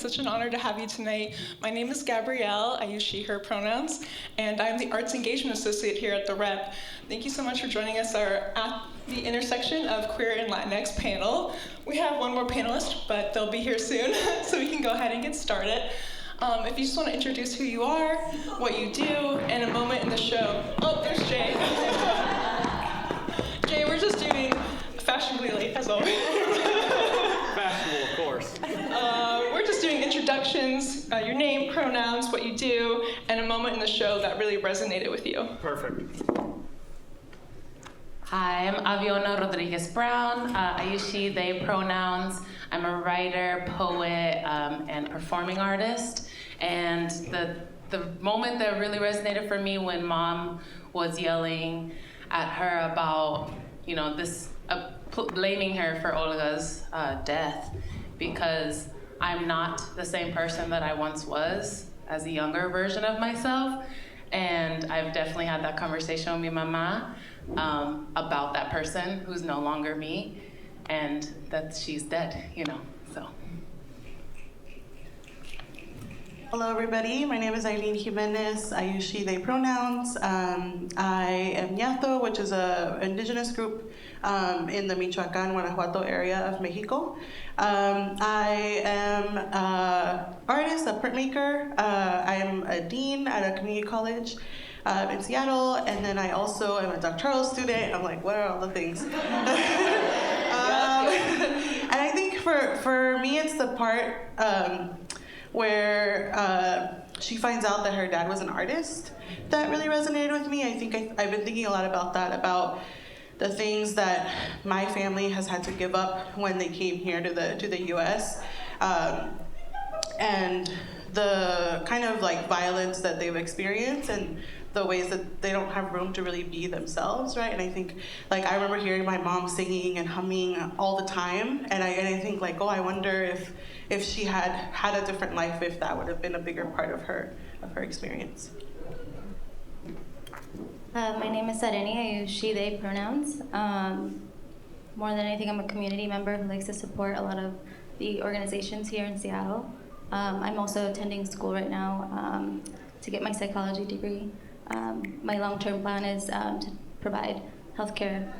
such an honor to have you tonight. My name is Gabrielle. I use she, her pronouns, and I'm the Arts Engagement Associate here at the Rep. Thank you so much for joining us at the intersection of queer and Latinx panel. We have one more panelist, but they'll be here soon, so we can go ahead and get started. If you just want to introduce who you are, what you do, and a moment in the show. Oh, there's Jay. Jay, we're just doing fashionably late, as always. Fashionable, of course. We're just doing introductions, your name, pronouns, what you do, and a moment in the show that really resonated with you. Perfect. Hi, I'm Aviona Rodriguez-Brown. I use she, they pronouns. I'm a writer, poet, and performing artist. And the moment that really resonated for me when Mom was yelling at her about, blaming her for Olga's death, because I'm not the same person that I once was as a younger version of myself. And I've definitely had that conversation with my mama about that person who's no longer me, and that she's dead, so. Hello, everybody. My name is Eileen Jimenez. I use she, they pronouns. I am Ñato, which is an indigenous group in the Michoacán, Guanajuato area of Mexico. I am an artist, a printmaker. I am a dean at a community college in Seattle, and then I also am a doctoral student. I'm like, what are all the things? And I think for me, it's the part where she finds out that her dad was an artist that really resonated with me. I think I've been thinking a lot about that, about the things that my family has had to give up when they came here to the U.S. And the kind of like violence that they've experienced and the ways that they don't have room to really be themselves, right? And I think, like, I remember hearing my mom singing and humming all the time, and I think, like, I wonder if she had a different life, if that would have been a bigger part of her experience. My name is Sareni. I use she, they pronouns. More than anything, I'm a community member who likes to support a lot of the organizations here in Seattle. I'm also attending school right now to get my psychology degree. My long-term plan is to provide healthcare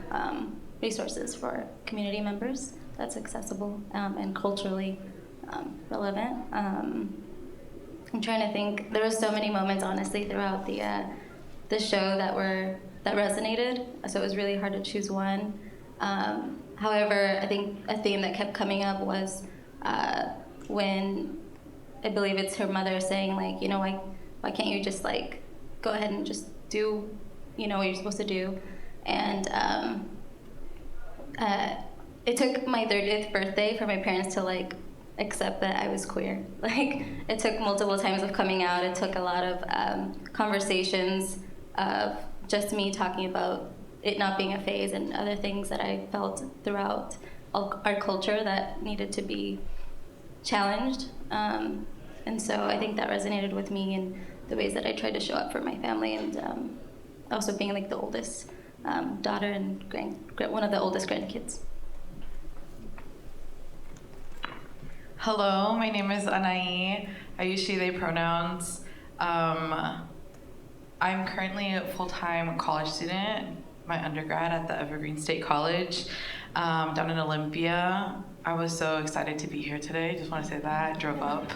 resources for community members that's accessible and culturally relevant. I'm trying to think. There were so many moments, honestly, throughout the show that resonated. So it was really hard to choose one. However, I think a theme that kept coming up was when I believe it's her mother saying, like, why can't you just like go ahead and just do, what you're supposed to do. And it took my 30th birthday for my parents to like accept that I was queer. Like, it took multiple times of coming out. It took a lot of conversations of just me talking about it not being a phase and other things that I felt throughout our culture that needed to be challenged. And so I think that resonated with me in the ways that I tried to show up for my family, and also being like the oldest daughter and one of the oldest grandkids. Hello, my name is Anahí. I use she, they pronouns. I'm currently a full-time college student, my undergrad at the Evergreen State College down in Olympia. I was so excited to be here today. Just want to say that. I drove up.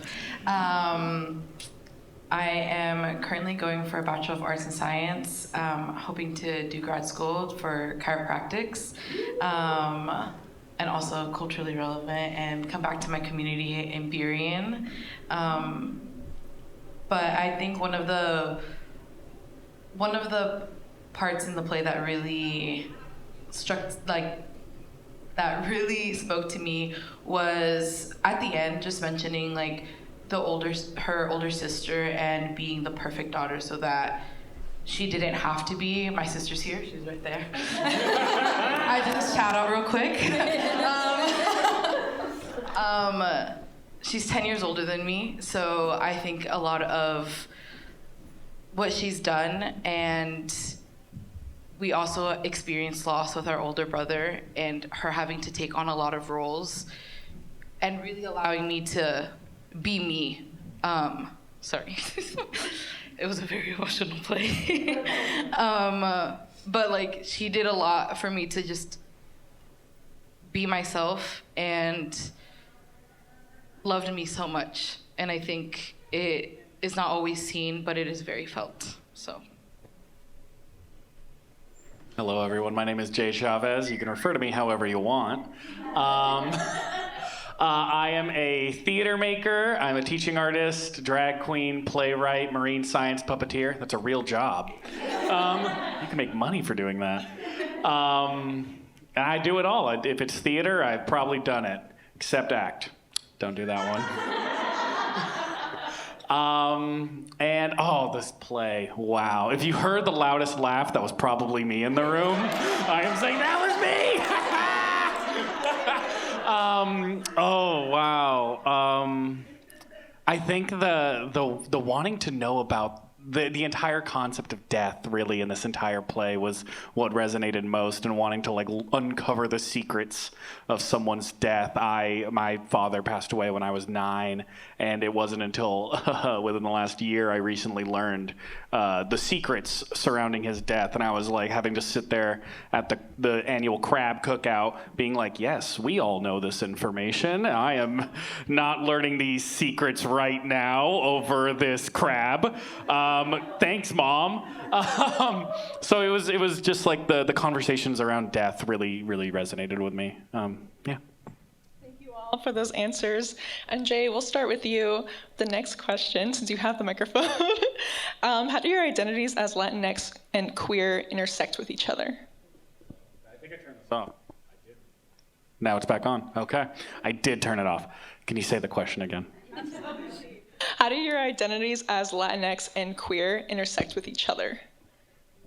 I am currently going for a Bachelor of Arts and Science, hoping to do grad school for chiropractics, and also culturally relevant, and come back to my community in Burien. But I think one of the parts in the play that really spoke to me was at the end, just mentioning like her older sister and being the perfect daughter, so that she didn't have to be. My sister's here, she's right there. I did this shout out real quick. She's 10 years older than me, so I think a lot of what she's done, and we also experienced loss with our older brother, and her having to take on a lot of roles and really allowing me to be me. Sorry. It was a very emotional play. But like she did a lot for me to just be myself and loved me so much. And I think it is not always seen, but it is very felt, so. Hello, everyone. My name is Jay Chavez. You can refer to me however you want. I am a theater maker. I'm a teaching artist, drag queen, playwright, marine science puppeteer. That's a real job. You can make money for doing that. And I do it all. If it's theater, I've probably done it, except act. Don't do that one. And this play, wow. If you heard the loudest laugh, that was probably me in the room. I am saying that was me. Wow. I think the wanting to know about the entire concept of death really in this entire play was what resonated most, and wanting to like uncover the secrets of someone's death. My father passed away when I was 9, and it wasn't until within the last year I recently learned the secrets surrounding his death, and I was like having to sit there at the annual crab cookout being like, yes, we all know this information. I am not learning these secrets right now over this crab. Thanks, Mom. So it was just like the conversations around death really resonated with me. Yeah. Thank you all for those answers. And Jay, we'll start with you. The next question, since you have the microphone. How do your identities as Latinx and queer intersect with each other? I think I turned this off. I did. Now it's back on. Okay. I did turn it off. Can you say the question again? How do your identities as Latinx and queer intersect with each other?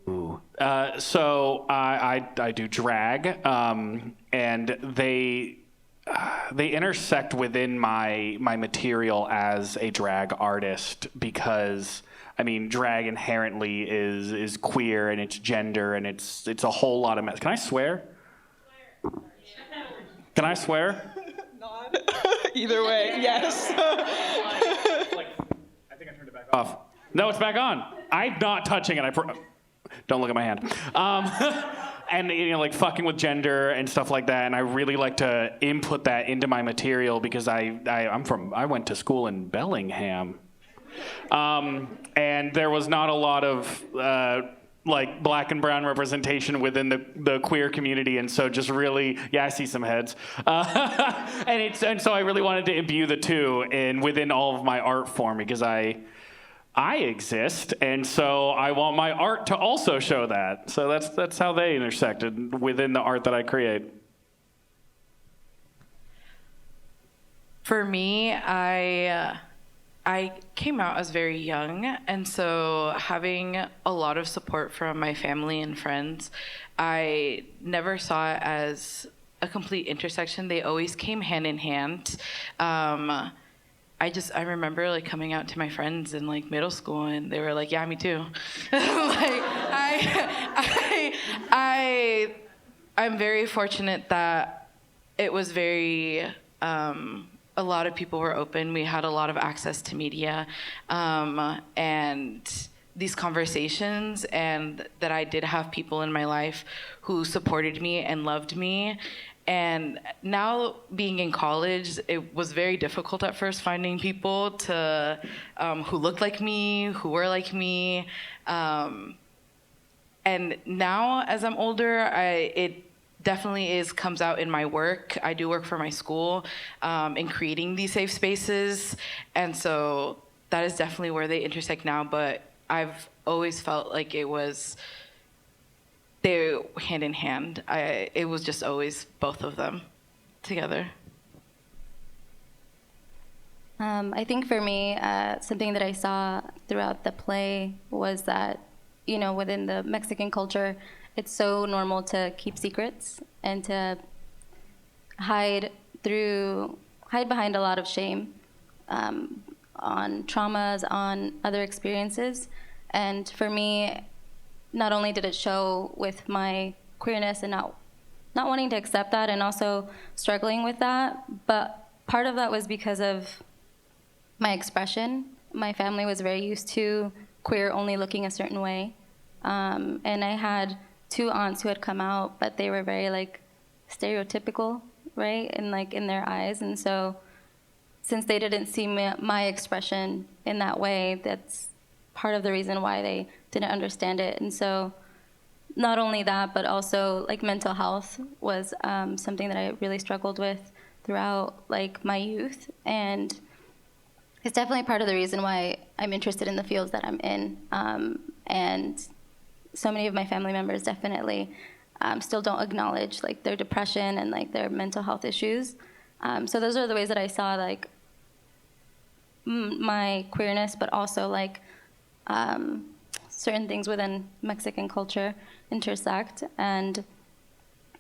Ooh. So I do drag, and they intersect within my material as a drag artist, because I mean drag inherently is queer, and it's gender, and it's a whole lot of mess. Can I swear? Can I swear? Not. Either way, yes. I think I turned it back off. No, it's back on. I'm not touching it. Don't look at my hand. And like fucking with gender and stuff like that. And I really like to input that into my material, because I went to school in Bellingham, and there was not a lot of like black and brown representation within the queer community, and so just really, yeah, I see some heads, and so I really wanted to imbue the two within all of my art form, because I exist, and so I want my art to also show that. So that's how they intersected within the art that I create. For me, I came out as very young, and so having a lot of support from my family and friends, I never saw it as a complete intersection. They always came hand in hand. I remember like coming out to my friends in like middle school, and they were like, "Yeah, me too." Like I'm very fortunate that it was very. A lot of people were open. We had a lot of access to media, and these conversations, and that I did have people in my life who supported me and loved me. And now being in college, it was very difficult at first finding people who looked like me, who were like me. And now as I'm older, it definitely comes out in my work. I do work for my school in creating these safe spaces, and so that is definitely where they intersect now. But I've always felt like they hand in hand. It was just always both of them together. I think for me, something that I saw throughout the play was that, within the Mexican culture, it's so normal to keep secrets and to hide behind a lot of shame on traumas, on other experiences. And for me, not only did it show with my queerness and not wanting to accept that, and also struggling with that, but part of that was because of my expression. My family was very used to queer only looking a certain way. And I had 2 aunts who had come out, but they were very like stereotypical, right? And like in their eyes. And so since they didn't see my expression in that way, that's part of the reason why they didn't understand it. And so not only that, but also like mental health was something that I really struggled with throughout like my youth. And it's definitely part of the reason why I'm interested in the fields that I'm in. And so many of my family members definitely still don't acknowledge like their depression and like their mental health issues. So those are the ways that I saw like my queerness, but also like certain things within Mexican culture intersect, and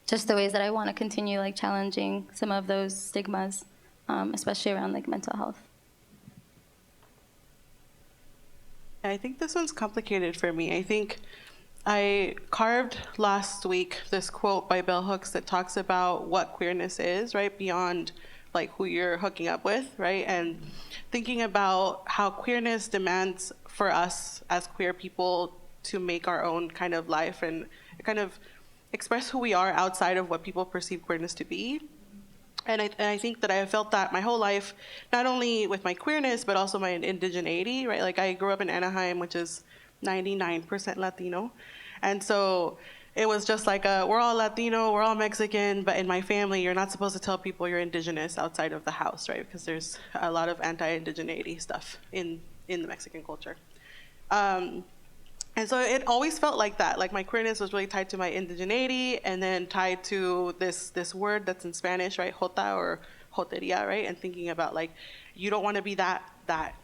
just the ways that I want to continue like challenging some of those stigmas, especially around like mental health. I think this one's complicated for me. I think I carved last week this quote by Bell Hooks that talks about what queerness is, right? Beyond like who you're hooking up with, right? And thinking about how queerness demands for us as queer people to make our own kind of life and kind of express who we are outside of what people perceive queerness to be. And I think that I have felt that my whole life, not only with my queerness, but also my indigeneity, right? Like I grew up in Anaheim, which is 99% Latino. And so it was just like, we're all Latino, we're all Mexican, but in my family, you're not supposed to tell people you're indigenous outside of the house, right? Because there's a lot of anti-indigeneity stuff in the Mexican culture. And so it always felt like that. Like my queerness was really tied to my indigeneity and then tied to this word that's in Spanish, right? Jota or joteria, right? And thinking about like, you don't want to be that,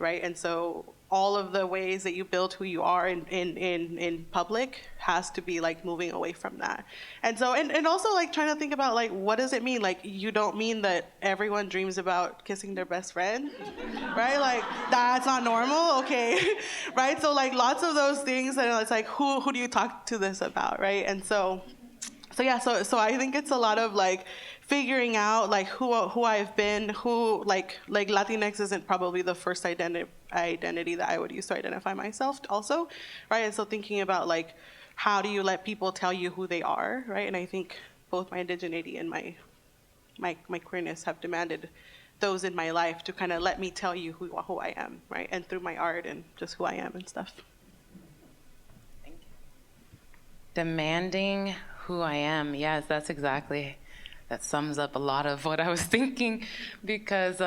right? And so all of the ways that you build who you are in public has to be like moving away from that. And so, and also like trying to think about like, what does it mean? Like, you don't mean that everyone dreams about kissing their best friend, right? Like, that's not normal, okay, right? So like lots of those things, and it's like, who do you talk to this about, right? And so yeah, so I think it's a lot of like figuring out like who I've been, who like Latinx isn't probably the first identity that I would use to identify myself also, right? And so thinking about like, how do you let people tell you who they are, right? And I think both my indigeneity and my queerness have demanded those in my life to kind of let me tell you who I am, right? And through my art and just who I am and stuff. Thank you. Demanding who I am, yes, that sums up a lot of what I was thinking, because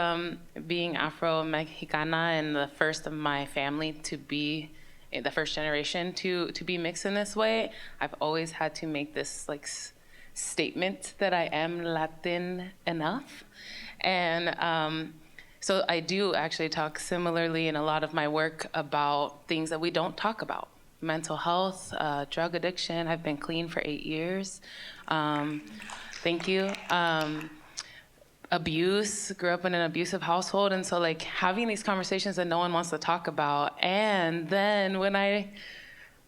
being Afro-Mexicana and the first of my family to be, the first generation to be mixed in this way, I've always had to make this like statement that I am Latin enough. And so I do actually talk similarly in a lot of my work about things that we don't talk about. Mental health, drug addiction. I've been clean for 8 years. Thank you. Abuse, grew up in an abusive household, and so like having these conversations that no one wants to talk about. And then when I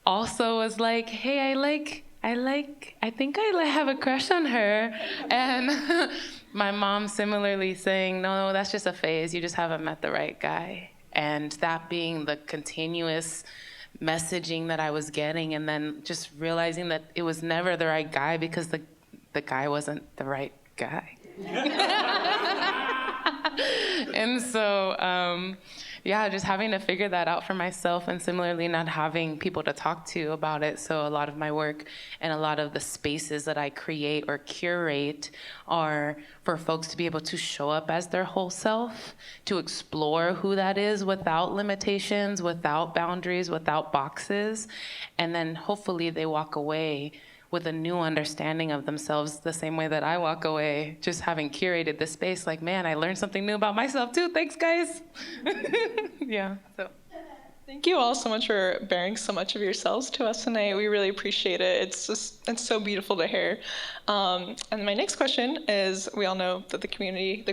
also was like, hey, I think I have a crush on her. And my mom similarly saying, no, that's just a phase. You just haven't met the right guy. And that being the continuous messaging that I was getting, and then just realizing that it was never the right guy because the guy wasn't the right guy. And so, yeah, just having to figure that out for myself, and similarly not having people to talk to about it. So a lot of my work and a lot of the spaces that I create or curate are for folks to be able to show up as their whole self, to explore who that is without limitations, without boundaries, without boxes. And then hopefully they walk away with a new understanding of themselves, the same way that I walk away, just having curated this space, like, man, I learned something new about myself too. Thanks, guys. Yeah, so. Thank you all so much for bearing so much of yourselves to us tonight. We really appreciate it. It's so beautiful to hear. And my next question is, we all know that the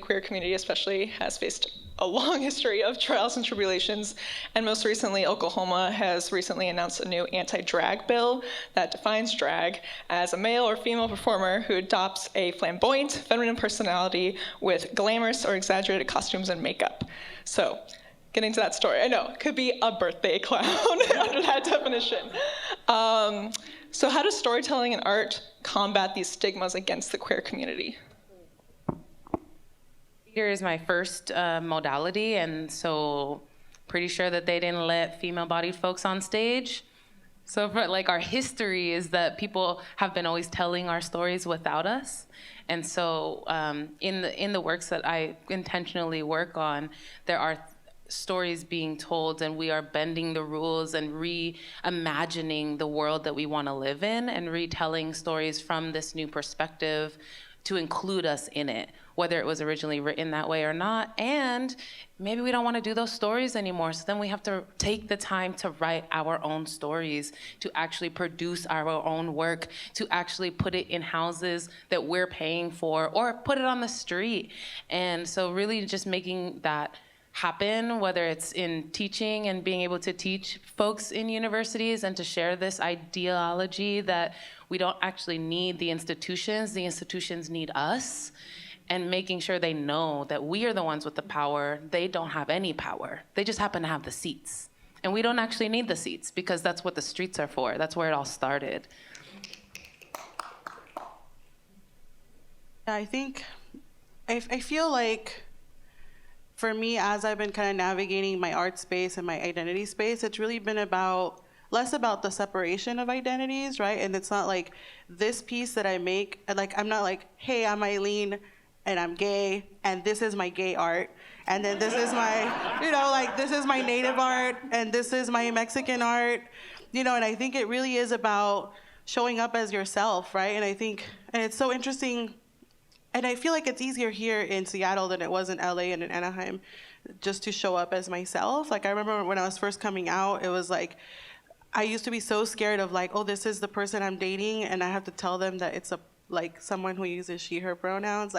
queer community especially, has faced a long history of trials and tribulations. And most recently, Oklahoma has recently announced a new anti-drag bill that defines drag as a male or female performer who adopts a flamboyant, feminine personality with glamorous or exaggerated costumes and makeup. So, getting to that story. I know, it could be a birthday clown under that definition. So how does storytelling and art combat these stigmas against the queer community? Theater is my first modality, and so pretty sure that they didn't let female-bodied folks on stage. So for, like, our history is that people have been always telling our stories without us. And so in the works that I intentionally work on, there are stories being told, and we are bending the rules and reimagining the world that we want to live in and retelling stories from this new perspective to include us in it, whether it was originally written that way or not. And maybe we don't want to do those stories anymore, so then we have to take the time to write our own stories, to actually produce our own work, to actually put it in houses that we're paying for, or put it on the street. And so really just making that happen, whether it's in teaching and being able to teach folks in universities and to share this ideology that we don't actually need the institutions need us, and making sure they know that we are the ones with the power. They don't have any power. They just happen to have the seats. And we don't actually need the seats, because that's what the streets are for. That's where it all started. I feel like for me, as I've been kind of navigating my art space and my identity space, it's really been less about the separation of identities, right? And it's not like this piece that I make, like, I'm not like, hey, I'm Eileen and I'm gay and this is my gay art. And then this is my, this is my native art and this is my Mexican art, and I think it really is about showing up as yourself, right? And and it's so interesting. And I feel like it's easier here in Seattle than it was in LA and in Anaheim just to show up as myself. Like, I remember when I was first coming out, it was like, I used to be so scared of like, oh, this is the person I'm dating, and I have to tell them that it's someone who uses she, her pronouns.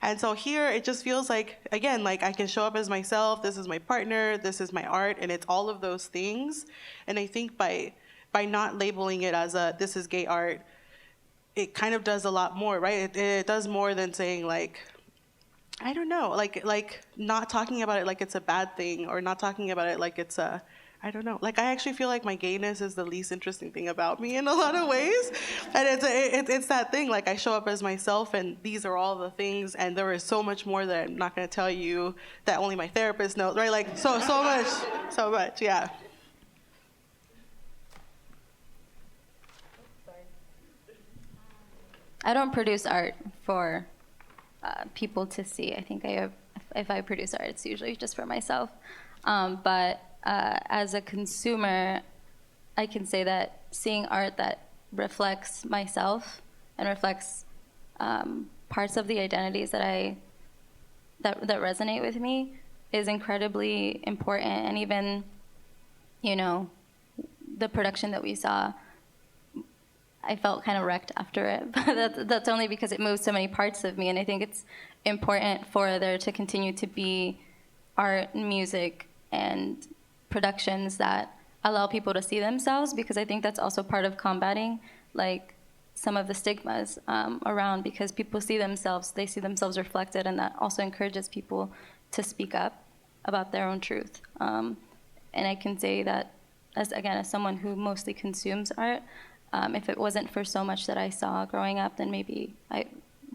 And so here it just feels like, again, like I can show up as myself, this is my partner, this is my art, and it's all of those things. And I think by not labeling it as this is gay art, it kind of does a lot more, right? It does more than saying like, I don't know, like not talking about it like it's a bad thing, or not talking about it like it's I don't know. Like, I actually feel like my gayness is the least interesting thing about me in a lot of ways. And it's that thing, like I show up as myself and these are all the things, and there is so much more that I'm not gonna tell you that only my therapist knows, right? Like so much, yeah. I don't produce art for people to see. I think if I produce art, it's usually just for myself. But as a consumer, I can say that seeing art that reflects myself and reflects parts of the identities that resonate with me is incredibly important. And even, the production that we saw, I felt kind of wrecked after it, but that's only because it moves so many parts of me. And I think it's important for there to continue to be art, music, and productions that allow people to see themselves, because I think that's also part of combating like some of the stigmas around, because people see themselves reflected, and that also encourages people to speak up about their own truth. And I can say that as someone who mostly consumes art, if it wasn't for so much that I saw growing up, then maybe I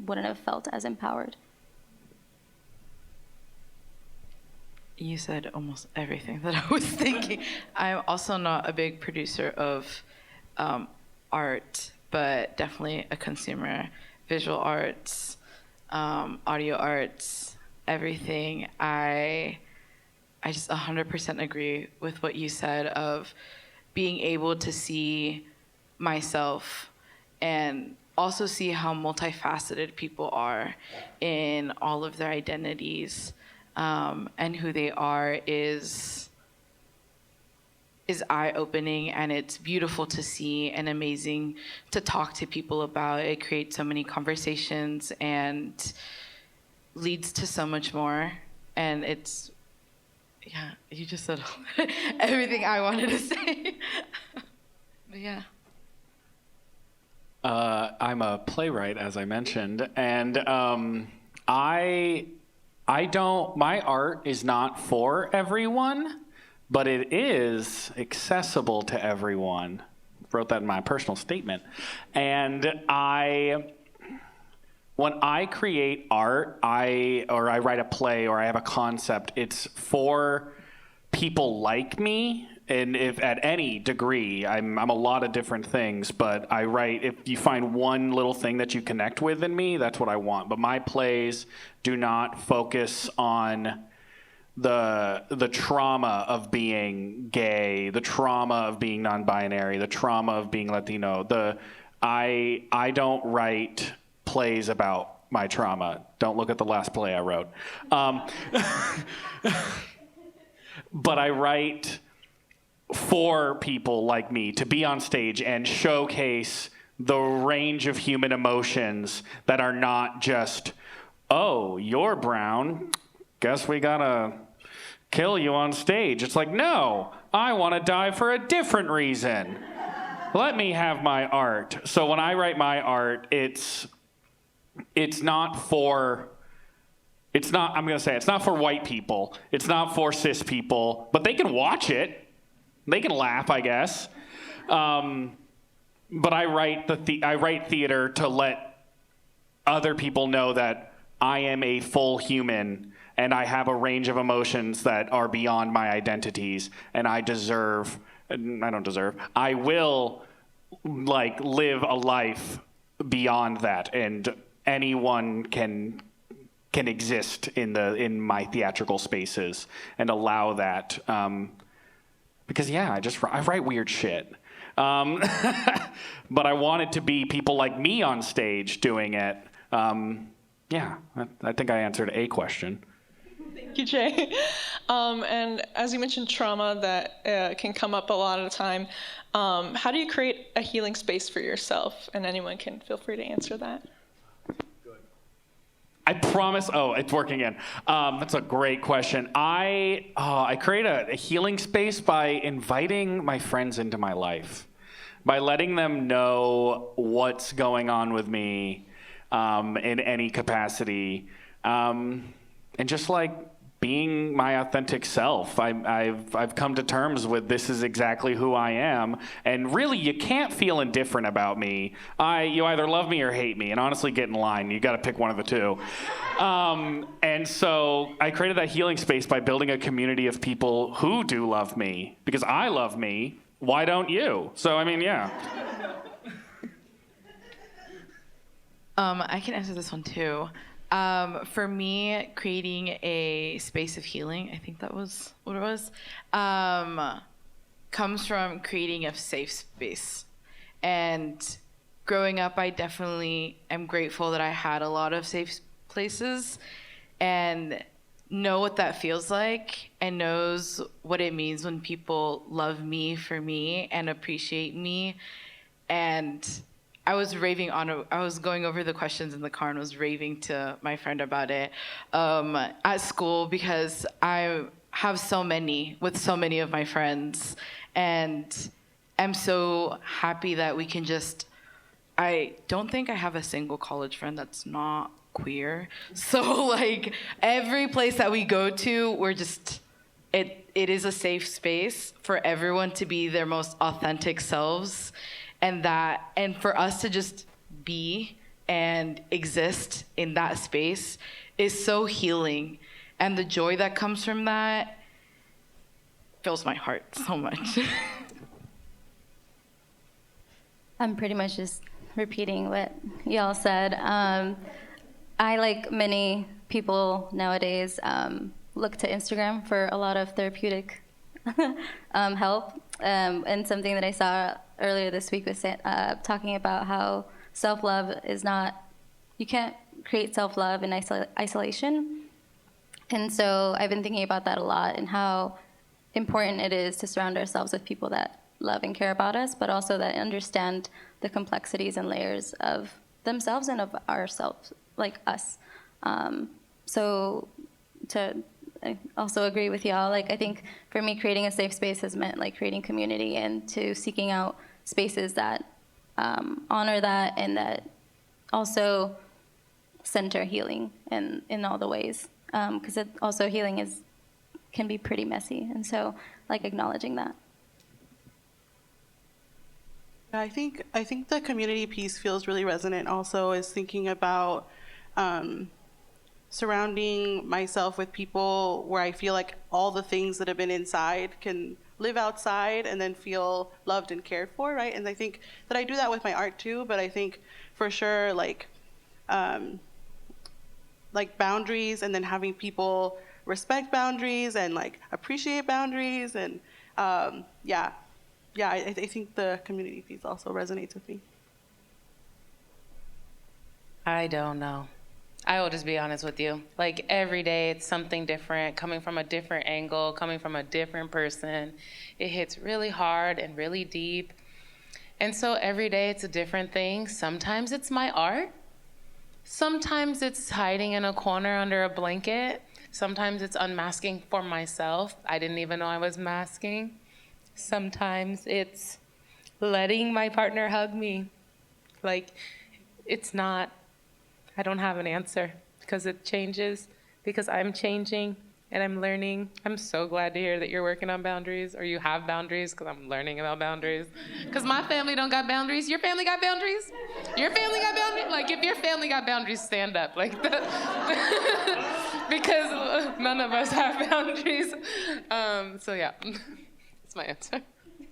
wouldn't have felt as empowered. You said almost everything that I was thinking. I'm also not a big producer of art, but definitely a consumer. Visual arts, audio arts, everything. I just 100% agree with what you said of being able to see myself and also see how multifaceted people are in all of their identities, and who they are is eye-opening, and it's beautiful to see and amazing to talk to people about. It creates so many conversations and leads to so much more. And it's, yeah, you just said everything I wanted to say. But yeah. I'm a playwright, as I mentioned, and I my art is not for everyone, but it is accessible to everyone. Wrote that in my personal statement. And when I create art, or I write a play, or I have a concept, it's for people like me. And if at any degree, I'm a lot of different things, but I write, if you find one little thing that you connect with in me, that's what I want. But my plays do not focus on the trauma of being gay, the trauma of being non-binary, the trauma of being Latino. I don't write plays about my trauma. Don't look at the last play I wrote. But I write for people like me to be on stage and showcase the range of human emotions that are not just, oh, you're brown, guess we gotta kill you on stage. It's like, no, I want to die for a different reason. Let me have my art. So when I write my art, it's not for white people. It's not for cis people, but they can watch it. They can laugh, I guess. But I write theater to let other people know that I am a full human and I have a range of emotions that are beyond my identities, and I will live a life beyond that, and anyone can exist in my theatrical spaces and allow that. Because I write weird shit. But I want it to be people like me on stage doing it. I think I answered a question. Thank you, Jay. And as you mentioned, trauma that can come up a lot of the time. How do you create a healing space for yourself? And anyone can feel free to answer that. I promise. Oh, it's working again. That's a great question. I create a healing space by inviting my friends into my life, by letting them know what's going on with me in any capacity, and just being my authentic self. I've come to terms with this is exactly who I am, and really you can't feel indifferent about me. You either love me or hate me, and honestly, get in line. You got to pick one of the two. And so I created that healing space by building a community of people who do love me, because I love me. Why don't you? So yeah. I can answer this one too. For me, creating a space of healing, I think that was what it was, comes from creating a safe space. And growing up, I definitely am grateful that I had a lot of safe places and know what that feels like and knows what it means when people love me for me and appreciate me. And I was going over the questions in the car and was raving to my friend about it at school, because I have so many with so many of my friends, and I'm so happy that we can I don't think I have a single college friend that's not queer. So every place that we go to, we're it is a safe space for everyone to be their most authentic selves. And for us to just be and exist in that space is so healing. And the joy that comes from that fills my heart so much. I'm pretty much just repeating what y'all said. I, like many people nowadays, look to Instagram for a lot of therapeutic help. And something that I saw earlier this week was talking about how self-love is not, you can't create self-love in isolation. And so I've been thinking about that a lot, and how important it is to surround ourselves with people that love and care about us, but also that understand the complexities and layers of themselves and of ourselves, like us. So I also agree with y'all. I think for me, creating a safe space has meant creating community and to seeking out spaces that honor that and that also center healing in all the ways. because also healing can be pretty messy, and so like acknowledging that. I think the community piece feels really resonant also, is thinking about surrounding myself with people where I feel like all the things that have been inside can live outside and then feel loved and cared for, right? And I think that I do that with my art too, but I think for sure like boundaries, and then having people respect boundaries and like appreciate boundaries, and I think the community piece also resonates with me. I don't know. I will just be honest with you. Like every day it's something different, coming from a different angle, coming from a different person. It hits really hard and really deep. And so every day it's a different thing. Sometimes it's my art. Sometimes it's hiding in a corner under a blanket. Sometimes it's unmasking for myself. I didn't even know I was masking. Sometimes it's letting my partner hug me. Like, it's not, I don't have an answer because it changes, because I'm changing and I'm learning. I'm so glad to hear that you're working on boundaries, or you have boundaries, because I'm learning about boundaries. Because my family don't got boundaries. Your family got boundaries? Your family got boundaries? Like, if your family got boundaries, stand up. Like, because none of us have boundaries. So yeah, that's my answer.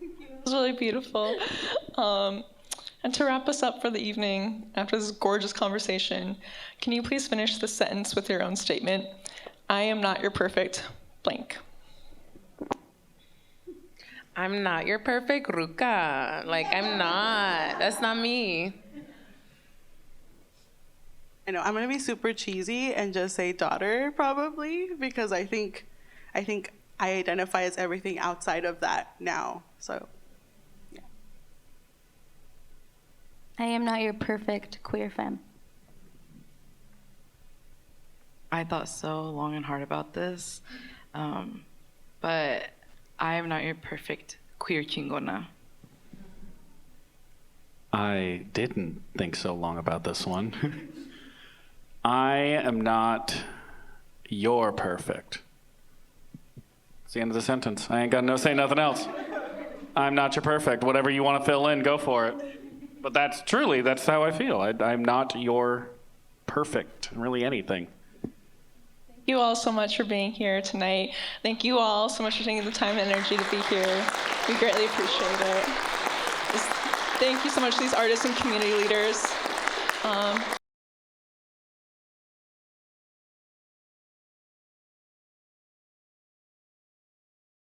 It was really beautiful. And to wrap us up for the evening, after this gorgeous conversation, can you please finish the sentence with your own statement? I am not your perfect blank. I'm not your perfect ruca. Like, I'm not. That's not me. I know I'm gonna be super cheesy and just say daughter, probably, because I think I identify as everything outside of that now. So yeah. I am not your perfect queer femme. I thought so long and hard about this, but I am not your perfect queer chingona. I didn't think so long about this one. I am not your perfect. It's the end of the sentence. I ain't got no say nothing else. I'm not your perfect. Whatever you want to fill in, go for it. But that's how I feel. I'm not your perfect, really anything. Thank you all so much for being here tonight. Thank you all so much for taking the time and energy to be here. We greatly appreciate it. Thank you so much to these artists and community leaders.